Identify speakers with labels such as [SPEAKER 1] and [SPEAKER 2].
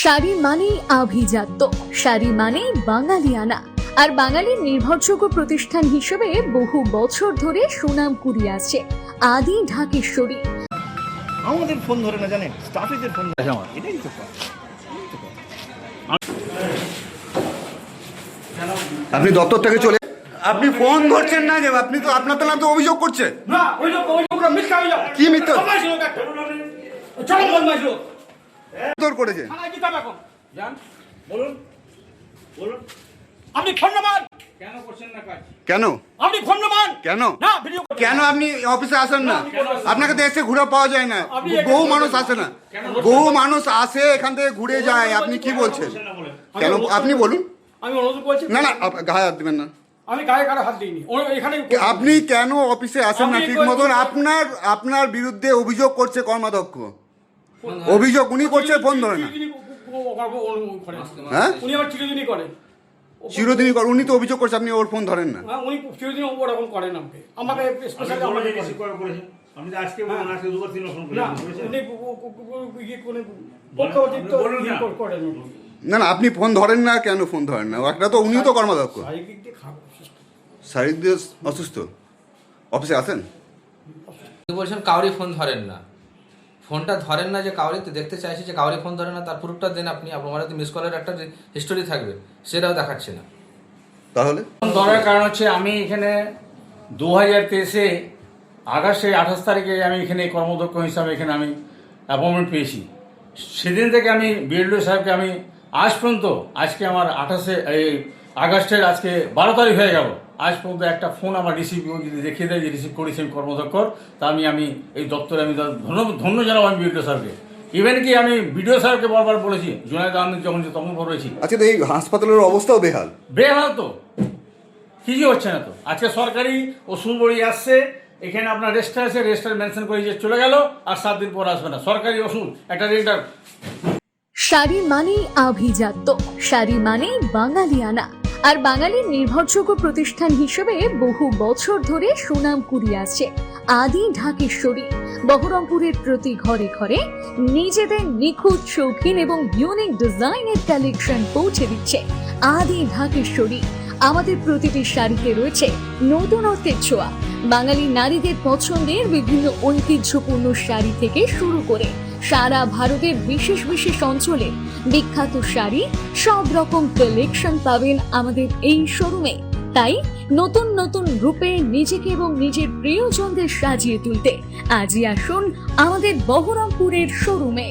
[SPEAKER 1] শাড়ি মানেই আভিজাত্য, শাড়ি মানেই বাঙালিয়ানা, আর বাঙালির নির্ভরযোগ্য প্রতিষ্ঠান হিসেবে বহু বছর ধরে সুনাম কুড়িয়ে আসছে আদি ঢাকেশ্বরী।
[SPEAKER 2] আমাদের ফোন ধরে না, জানেন স্টাফেদের ফোন ধরে আমার, এটাই তো
[SPEAKER 3] আপনি দপ্তর থেকে চলে, আপনি ফোন ধরছেন না যে আপনি তো আপনার তো নাম তো অভিযোগ করছে
[SPEAKER 4] না। ওইটা মিথ্যা অভিযোগ।
[SPEAKER 3] কি মিথ্যা
[SPEAKER 4] চলো বদমাইশ
[SPEAKER 3] তোর করেছে?
[SPEAKER 4] থানায় কি কাজ এখন জান বলুন বলুন। আপনি ফোন নাম্বার কেন করছেন না কাজ?
[SPEAKER 3] কেন
[SPEAKER 4] আপনি ফোন নাম্বার
[SPEAKER 3] কেন
[SPEAKER 4] না ভিডিও
[SPEAKER 3] কেন আপনি অফিসে আসেন না? আপনাকে তো এসে ঘুরে পাওয়া যায় না, বহু মানুষ আসে না, বহু মানুষ আসে এখান থেকে ঘুরে যায়, আপনি কি বলছেন? কেন আপনি বলুন।
[SPEAKER 4] আমি অনুরোধ করছি
[SPEAKER 3] না না, গায়ে হাত দিবেন না।
[SPEAKER 4] আমি গায়ে কারো হাত দিইনি, এখানে
[SPEAKER 3] আপনি কেন অফিসে আসেন না ঠিক মতন? আপনার বিরুদ্ধে অভিযোগ করছে কর্মাধ্যক্ষ, অভিযোগ উনি করছে, ফোন ধরে না। হ্যাঁ
[SPEAKER 4] উনি আবার চিরদিনই করেন,
[SPEAKER 3] চিরদিনই কর, উনি তো অভিযোগ করছে, আপনি ওর ফোন ধরেন না।
[SPEAKER 4] উনি চিরদিন ওরকম করেন আমাকে স্পেশালি আমাকে
[SPEAKER 2] করেছেন। আপনি তো আজকে বলুন, আজকে দুবার তিনবার ফোন
[SPEAKER 4] না
[SPEAKER 2] করেছেন।
[SPEAKER 4] উনি পক্ষপাতিত্ব করেন।
[SPEAKER 3] না না, আপনি ফোন ধরেন না কেন? ফোন ধরেন না, একটা তো উনিও তো কর্মাধ্যক্ষ, শারীরিক দিয়ে অসুস্থ, অফিসে আসেন।
[SPEAKER 5] বলছেন কাউরি ফোন ধরেন না, ফোনটা ধরেন না যে কাউরি দেখতে চাইছে যে কাউরি ফোন ধরেন না, তার প্রুফটা দেন আপনি। আপনার তো মিস কলের একটা হিস্টোরি থাকবে, সেটাও দেখাচ্ছে না।
[SPEAKER 3] তাহলে
[SPEAKER 6] ফোন ধরার কারণ হচ্ছে আমি এখানে 2023 আগস্টের 28 তারিখে আমি এখানে কর্মদক্ষ হিসাবে এখানে আমি অ্যাপয়েন্টমেন্ট পেয়েছি। সেদিন থেকে আমি বিএলডিও সাহেবকে আমি আজ পর্যন্ত, আজকে আমার 28 আগস্টের আজকে 12 তারিখ হয়ে গেল, আজ পর্যন্ত একটা ফোন আমার রিসিভ যদি দেখিয়ে দেয় যে রিসিভ করেছেন কর্মদক্ষর, তা আমি এই দপ্তরে আমি ধন্য জানাবো আমি বিএলডিও সাহেবকে। ইভেন কি আমি বিডিও সাহেবকে বারবার বলেছি, জুনায়েদ আহমেদ যখন তখন বলেছি।
[SPEAKER 3] আচ্ছা, তো এই হাসপাতালের অবস্থাও বেহাল,
[SPEAKER 6] বেহাল তো কিছুই হচ্ছে না। তো আজকে সরকারি ওষুধ বড়ি আসছে, এখানে আপনার রেজিস্টার আছে, রেজিস্টার মেনশন করে যে চলে গেল, আর 7 দিন পর আসবে না সরকারি ওষুধ একটা রেজিস্টার।
[SPEAKER 1] শাড়ি মানেই আভিজাত্য, শাড়ি মানেই বাঙালিয়ানা, আর বাঙালির নির্ভরযোগ্য প্রতিষ্ঠান হিসেবে বহু বছর ধরে সুনাম কুড়িয়ে আসছে আদি ঢাকেশ্বরী। বহরমপুরের প্রতি ঘরে ঘরে নিজেদের নিখুঁত, শৌখিন এবং ইউনিক ডিজাইনের কালেকশন পৌঁছে দিচ্ছে আদি ঢাকেশ্বরী। আমাদের প্রতিটি শাড়িতে রয়েছে নতুনত্বের ছোঁয়া। বাঙালি নারীদের পছন্দের বিভিন্ন ঐতিহ্যপূর্ণ শাড়ি থেকে শুরু করে সারা ভারতের বিশেষ বিশেষ অঞ্চলের বিখ্যাত শাড়ি, সব রকম কালেকশন পাবেন আমাদের এই শোরুমে। তাই নতুন নতুন রূপে নিজেকে এবং নিজের প্রিয়জনদের সাজিয়ে তুলতে আজই আসুন আমাদের বহরমপুরের শোরুমে।